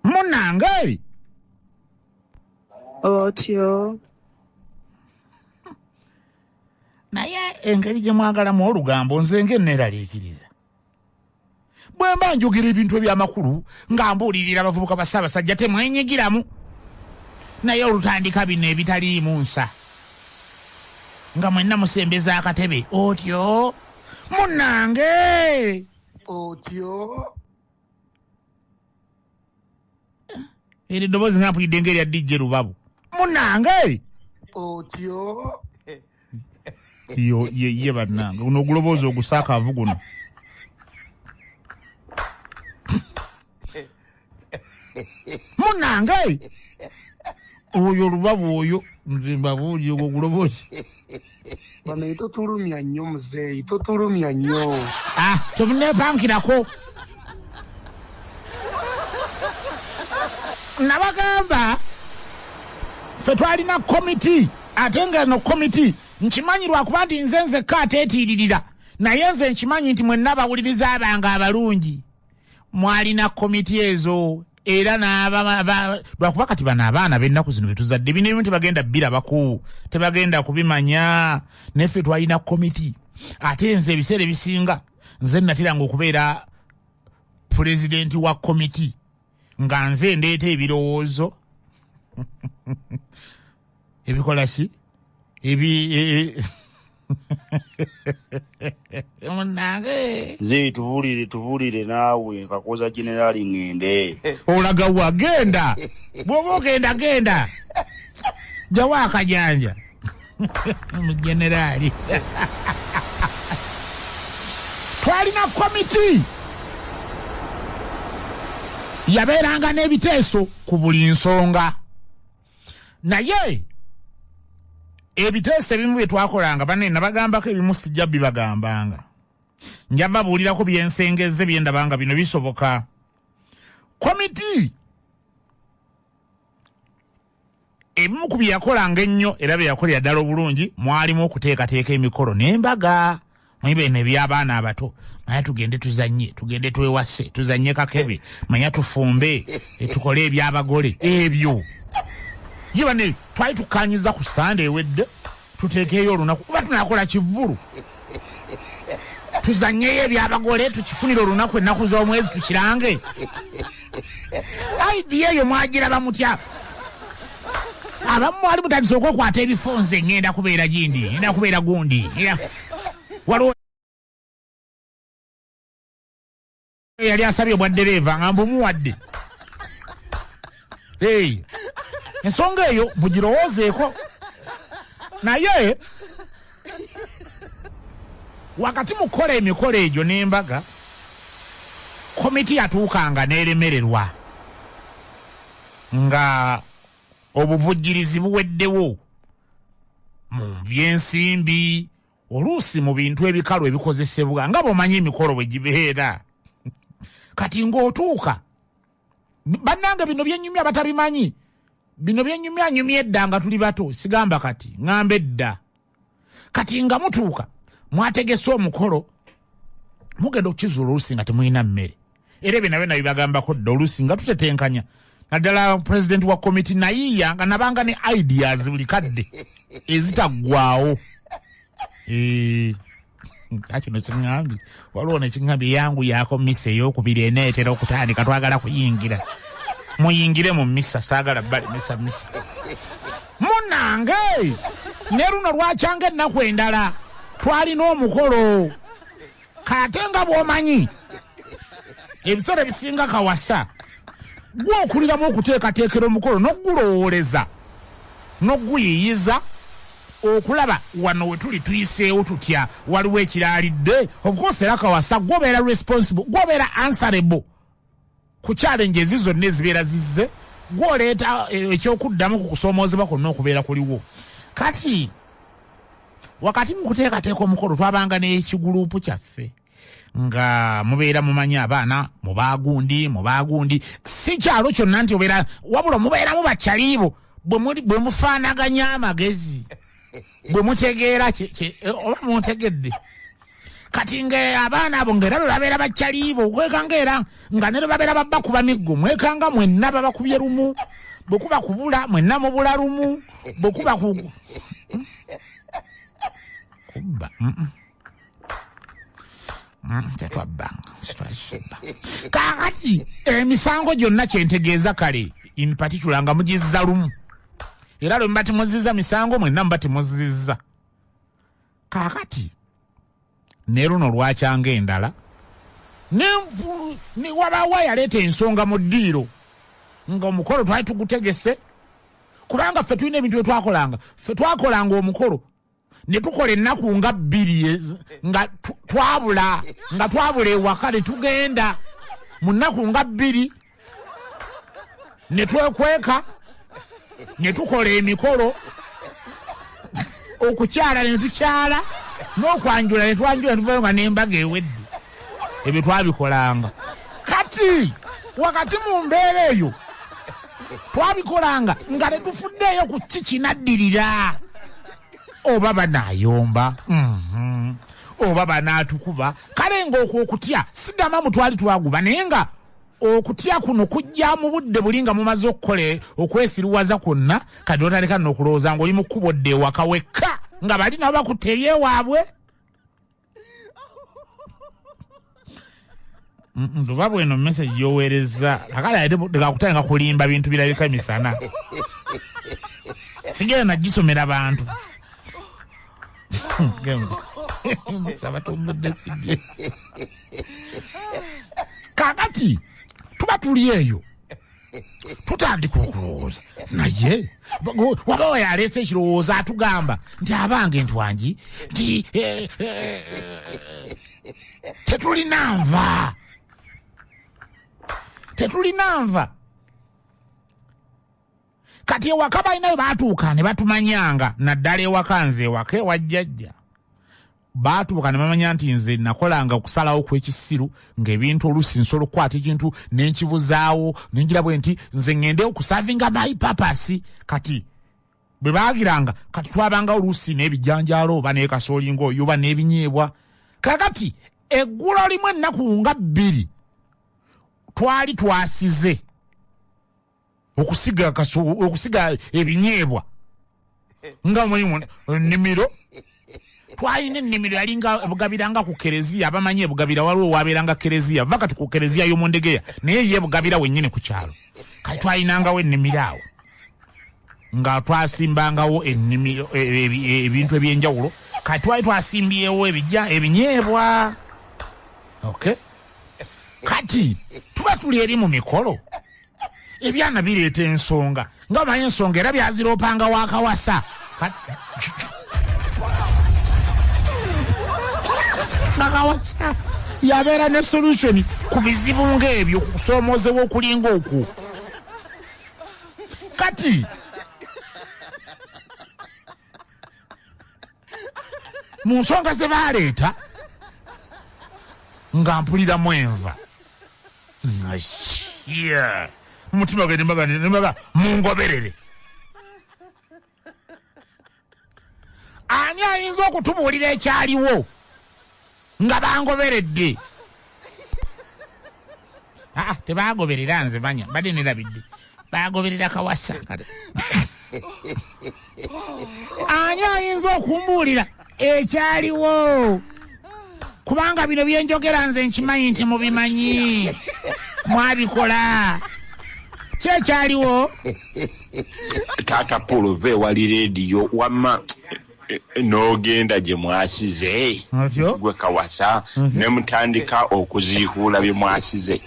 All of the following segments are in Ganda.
Munange otyo naye engeri gye mwagalamu olugambo nze ng'enneeraliikiriza bwe mba njogira ebintu eby'amakulu nga mbuulirira abavubuka ba Ssaabasajja temwenyigiramu naye olutandika bino ebitaliimu nsa nga mwenna musembeza akatebe otyo munnange otyo eri ddoboozi nga mpulidde ng'erya DJ Lubabu munnange otyo ye bannange guno oguloboozi ogusaakaavu guno munnange oyo Lubabu oyo nzimba buuji ogwo oguloboozi bano totulumya nnyo muzeeyi totulumya nnyo temuneepankirako nabagamba ffe twalina komiti ate nga no komiti nkimanyi lwakuba nti nze nzekka ateetiiririra naye nze nkimanyi nti mwenna abawuliriza abanga abalungi mwalina komiti ezo era lwakuba kati bano abaana b'ennaku zino betuzadde bino ebimu tebagenda birabako tebagenda kubimanya neffe twalina komiti ate nze ebiseera ebisinga nze natiranga okubeera pulezidenti wa komiti nga nze ndeeta ebirowoozo ebikola ki munange nze tubuulire naawe kakoza generali ngende olaga wagenda bw'oba genda jawo akajanja mu generali twalina komiti yabeeranga n'ebiteeso ku buli nsonga naye ebiteeso ebimu bye twakolanga banne nabagambako ebimu sijja bibagambanga nja babuulirako byensengeze bye ndabanga bino bisoboka komiti ebimu ku bye yakolanga ennyo era bye yakolera ddala obulungi mwalimu okuteekateeka emikolo n'embaga manyi bene eby'abaana abato manya tugende tuzanye tugende twewase tuzanye kakebe manya tufumbe tukole eby'abagole ebyo ye bane twali tukanyiza ku Sande ewedde tuteekeyo olunaku kuba tunakola kivulu tuzanyeyo eby'abagole tukifunire olunaku ennaku z'omwezi tukirange idea eyo mwagiraba mutya abamu mwali mutandise okwekwata ebifonze ngenda kubeera gindi ngenda kubeera gundi waliwo yali asabye bwaddereeva nga mbumuwadde ensonga eyo mugirowoozeeko naye wakati mukola emikolo egyo n'embaga komiti yatuukanga n'eremererwa nga obuvujjirizi buweddewo mu byensimbi oluusi mu bintu ebikalu ebikozesebwa nga bw'omanyi emikolo bwe gibeera kati ng'otuuka bannange bino byennyumya batabimanyi bino byennyumya edda nga tuli bato sigamba kati ngamba edda kati nga mutuuka mwategese omukolo mugenda okukizuula oluusi nga temulina mmere era ebyo nabyo nabibagambako dda oluusi nga tutetenkanya naddala pulezidenti wa komiti nayiiya nga nabanga ne ideas buli kadde ezitaggwaawo kino kiŋŋambye waliwo nekiŋŋambye yangu yaako misa ey'okubiri eneetera okutandika twagala kuyingira muyingire mu misa saagala balemesa misa munange ne luno lwakyanga ennaku endala twalina omukolo kate nga bw'omanyi ebiseera bisinga kawasa gwe okuliramu okuteekateekera omukolo n'ogulowooleza n'oguyiyiza okulaba wano we tuli tuyiseewo tutya waliwo ekiraalidde okukoosera kawasa gwobeera responsible gwobeera answerable ku challenges zonna ezibeera zizze gwoleeta ekyokuddamu ku kusoomoozebwa kwonna okubeera kuliwo kati wakati mu kuteekateeka omukolo twabanga n'ekiguluupu kyaffe nga mubeera mumanyi abaana mubaagundi si kyalo kyonna nti obeera wabula mubeeramu bakyaliibo bwe mufaanaganya amagezi bwe mutegeera oba muntegedde kati ng'abaana abo ng'era bwe babeera bakyaliibo okwekanga era nga ne babeera babba kuba miggo mwekanga mwenna babakubye lumu bwe kuba kubula mwenna mubula lumu bwe kuba kubba tetwabbanga kaakati emisango gyonna kyentegeeza kale in particular nga mugizza lumu era lwe muba temuzizza misango mwenna muba temuzizza kaakati ne luno lwakyanga endala ne wabaawo yaleeta ensonga mu ddiiro nga omukolo twali tugutegese kubanga ffe tulina ebintu bye twakolanga omukolo ne tukola ennaku nga 2 nga twabula ewaka ne tugenda mu nnaku nga 2 ne twekweka ne tukola emikolo okukyala ne tukyala n'okwanjula ne twanjula ne tuvayo nga n'embaga ewedde ebyo twabikolanga kati wakati mu mbeera eyo twabikolanga nga ne tufuddeeyo ku kikinaddirira oba banaayomba oba banaatukuba kale ng'okwo okutya sigamba mu twali twaguba naye nga okutya kuno kujja mu budde buli nga mumaze okukola okwesiruwaza kwonna kati otaleka n'okulowooza ng'oli mu kkubo dde ewaka wekka nga bali nabo bakutte ebyewaabwe nduba bweno message gyoweereza akale tekakutanga kulimba bintu birabika misana sigera nagisomera bantu kakati tuba tuli eyo tutandika okulowooza naye wabawo yaleese ekirowoozo atugamba nti abange ntwangi nti tetulina nva kati ewaka balinayo baatuuka ne batumanyanga naddala ewaka nze ewaka ewajjajja baatuuka ne bamanya nti nze nakolanga okusalawo kw'ekisiru ng'ebintu oluusi nsobola okukwata ekintu n'enkibuzaawo nengira bwe nti nze ŋŋende okusavinga my purpose kati bwe baagiranga kati twabanga oluusi n'ebijanjaalo oba n'ekasoolinga oyo oba n'ebinyeebwa kakati eggulo limu ennaku nga 2 twali twasize okusiga ebinyeebwa nga mulimu ennimiro twalina ennimiro yalinga bugabiranga ku kereziya abamanyi ebugabira waliwo wabeeranga kereziya va kati ku kereziya y'omundegeya naye ye bugabira wennyini ku kyalo kati twalinangawo ennimiro awo nga twasimbangawo ennimiro ebintu ebyenjawulo kati twali twasimbyewo ebinyeebwa okay kati tuba tuli eri mu mikolo ebyana bireeta ensonga nga bamanyi ensonga era byaziroopanga wakawasa nakawasa yabeera ne solution ku bizibu ng'ebyo kusoomoozewo okulinga okwo kati mu nsonga ze baaleeta nga mpuliramu enva nga mutima gwe nembaga mungoberere ani ayinza okutubuulira ekyaliwo nga bangoberedde tebagoberera nze manya badde nerabidde bagoberera kawasa ani ayinza okumbuulira ekyaliwo kubanga bino byenjogera nze nkimanyi nti mubimanyi mwabikola kyekyaliwo taata Paul ve wali rediyo wamma n'ogenda gye mwasize gwe kawasa ne mutandika okuziikuula bye mwasize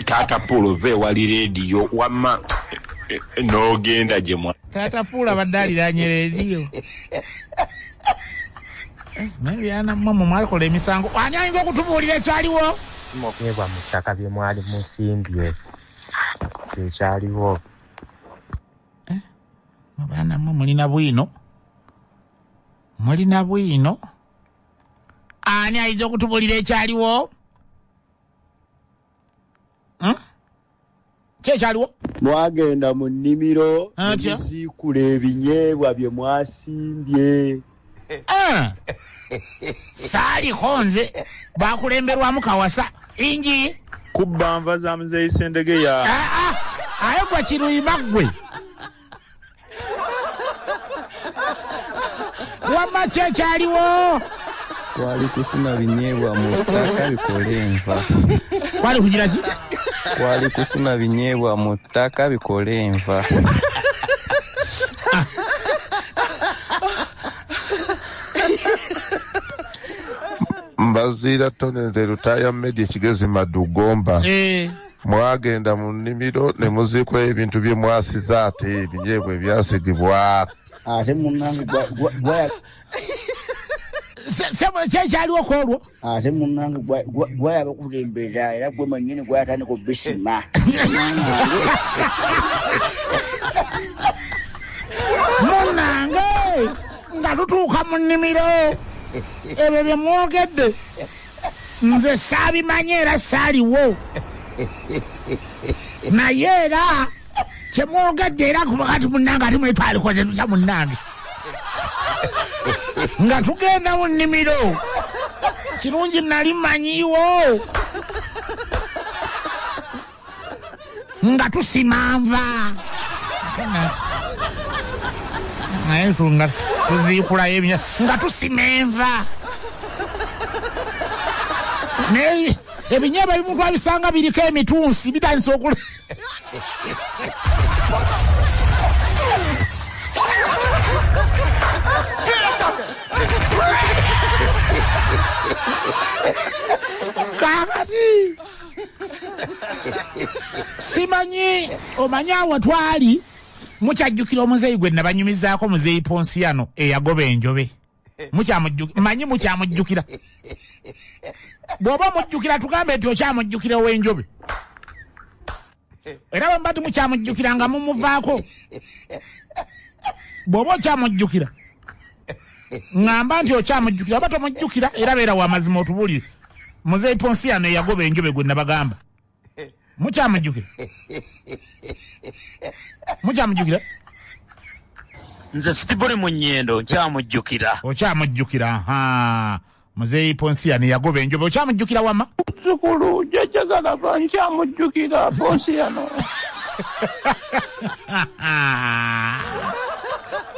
taata Paul ve wali rediyo wamma n'ogenda gye taata Paul abadde aliraanye rediyo nabyana mama mwakola emisango ani ayinza okutubuulira ekyaliwo mokebwa mu ttaka bye mwali musimbye ekyaliwo abaana mmwe mulina bwino ani ayinza okutubuulira ekyaliwo Kyaliwo? Mwagenda mu nnimiro Atya? muziikula ebinyeebwa bye mwasimbye. Saaliko nze bakulemberwamu Kawasa inji kubba nva za Muzeeyi Sendegeya. aye gwa Kiruyima ggwe. Wamma kyaliwo? Kwali kusima binyeebwa mu ttaka bikole enva. Kwali kugira ki? Kwali kusima binyeebwa mu ttaka bikole enva. Mbaziira tonenze Lutaya Media Kigezi Madugomba. Mwagenda mu nnimiro ne muziikula ebintu bye mwasiza ate ebinyeebwa ebyasigibwa. Ate munnange kyaliwo kwolwo? Ate munnange gwayaba kulembera era gwe mwennyini gwayatandika obbisima. Munnange nga tutuuka mu nnimiro ebyo bye mwogedde nze saabimanye era saaliwo naye era kyemwogedde era kubakati munnange ati mwe twalikoze tutya munnange nga tugenda mu nnimiro kirungi nali mmanyiiwo nga tusima nva naye nga tuziikulayo ebyo nga tusima enva naye ebinyeebwa ebimu twabisanga biriko emitunsi bitandise okula kakati simanyi omanyi awo twali mukyajjukira omuzeeyi gwe nabanyumizaako Muzeeyi Ponsiano eyagoba enjobe. Manyi mukyamujjukira. Bw'oba mujjukira tugambe nti okyamujjukira ow'enjobe. Era bwe mba mukyamujjukira nga mumuvaako. Bw'oba okyamujjukira ngamba nti okyamujjukira oba tomujjukira era beera wa mazima otubulire. Muzeeyi Ponsiano eyagoba enjobe gwe nabagamba. Mukyamujjukira. Mukyamujjukira? Nze Sitibuli Munyendo nkyamujjukira. Okyamujjukira. Muzeeyi Ponsiano yagoba enjobe okyamujjukira wama? Sukulu jjajagala ba nkyamujjukira Ponsiano.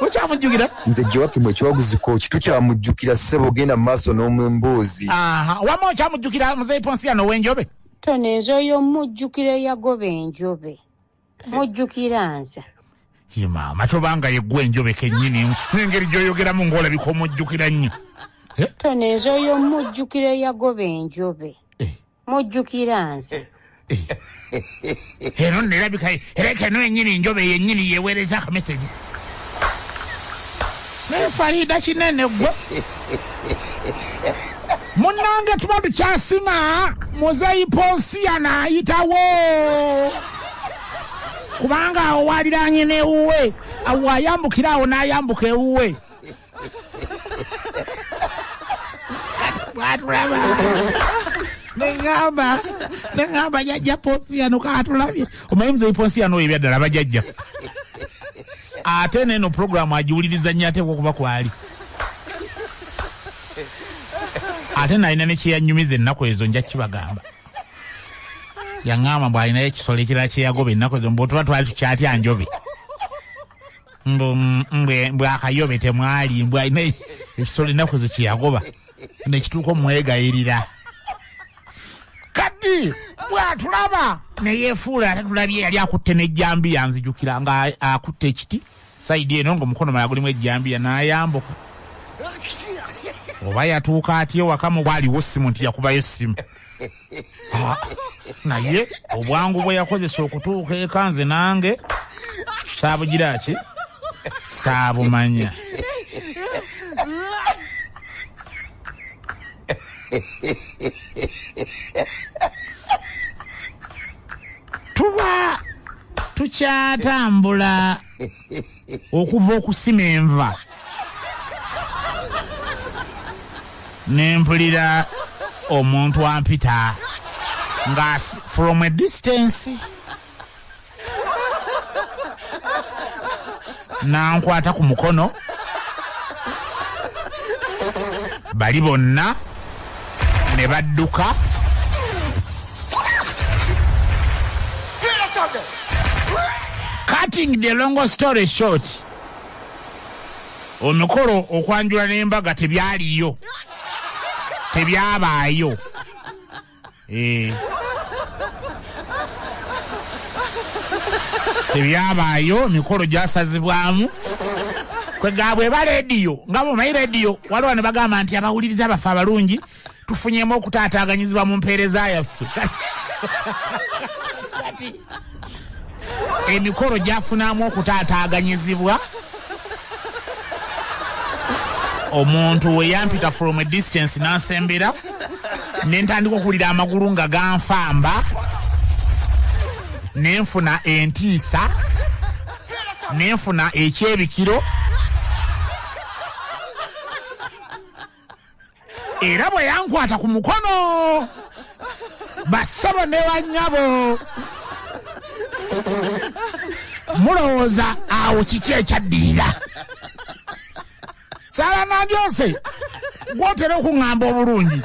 Okyamujjukira? Nze Joakim ekiwaguziko kitu kyamujjukira ssebo genda mu maaso n'omwemboozi. Wama okyamujjukira Muzeeyi Ponsiano ow'enjobe? Tonezo yo mujjukire yagoba enjobe. Mujjukira nze. Maama tobanga yeggwe enjobe kennyini n'engeri gy'oyogeramu ng'olabika omujjukira nnyo. Tonezo yo mujjukire yagoba enjobe. Mujjukira nze. Eno nerabika era keno yennyini enjobe yennyini yeweereza akameseji. Naye Farida kinene gwe. Munnange tuba tukyasima Muzeeyi Ponsiano ayitawo. Kubanga awo waliraanye n'ewuwe awo ayambukira awo n'ayambuka ewuwe. Bwatulaba neŋŋamba jjajja Ponsiano kaatulabye. Omanyi Muzeeyi Ponsiano oyo ebyaddala bajjajja. Ate n'eno puroguramu agiwuliriza nnyo ate okuba kwali. Ate nalina ne kyeyanyumiza ennaku ezo nja kibagamba. Yaŋŋamba bw'alinayo ekisolo ekirala kyeyagoba ennaku ezo mbwe tuba twali tukyatya njobe. Mbwe akayobe temwali mbwe alina ekisolo ennaku ezo kyeyagoba nekituuka omwegayirira. Kati bw'atulaba ne yeefuula ate tulabye yali akutte n'ejjambiya nzijukira nga akutte ekiti sayidi eno ng'omukono mala gulimu ejjambiya n'ayambuka. Oba yatuuka atya ewaka mu bwaliwo ssimu nti yakubayo ssimu. Naye obwangu bwe yakozesa okutuuka eka nze nange saabugira ki saabumanya. Tuba tukyatambula okuva okusima enva nempulira omuntu ampita nga from a distance n'ankwata ku mukono bali bonna ne badduka cutting the long story short omukolo okwanjula n'embaga tebyaliyo tebyabaayo tebyabaayo mikolo gyasazibwamu kwegabwe ba rediyo nga bomanyi rediyo waliwo ne bagamba nti abawuliriza bafe abalungi tufunyemu okutaataaganyizibwa mu mpeereza yaffe kati emikolo gyafunamu okutaataaganyizibwa omuntu we yampita from a distance n'asembera nentandika okuwulira amagulu nga ganfamba nenfuna entiisa nenfuna ekyebikiro era bwe yankwata ku mukono bassabo ne bannyabo mulowooza awo kiki ekyaddirira Sala Nandyose gwotera okuŋŋamba obulungi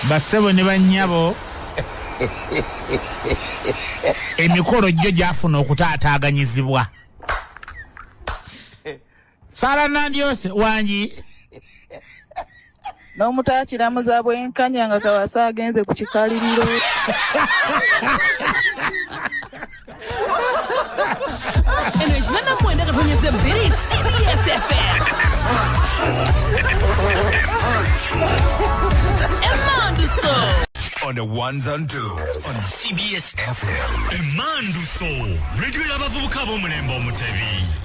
bassebo ne bannyabo emikolo gyo gyafuna okutaataaganyizibwa. Sala Nandyose wangi n'omutaakiramuza bwenkanya nga Kawasa agenze ku kikaliriro. Eno ekina mwenda katonyeze bbiri CBS FM. Emanduso. On the ones and twos on CBS FM. Emanduso. Radio y'abavubuka b'omulembe Omutebi.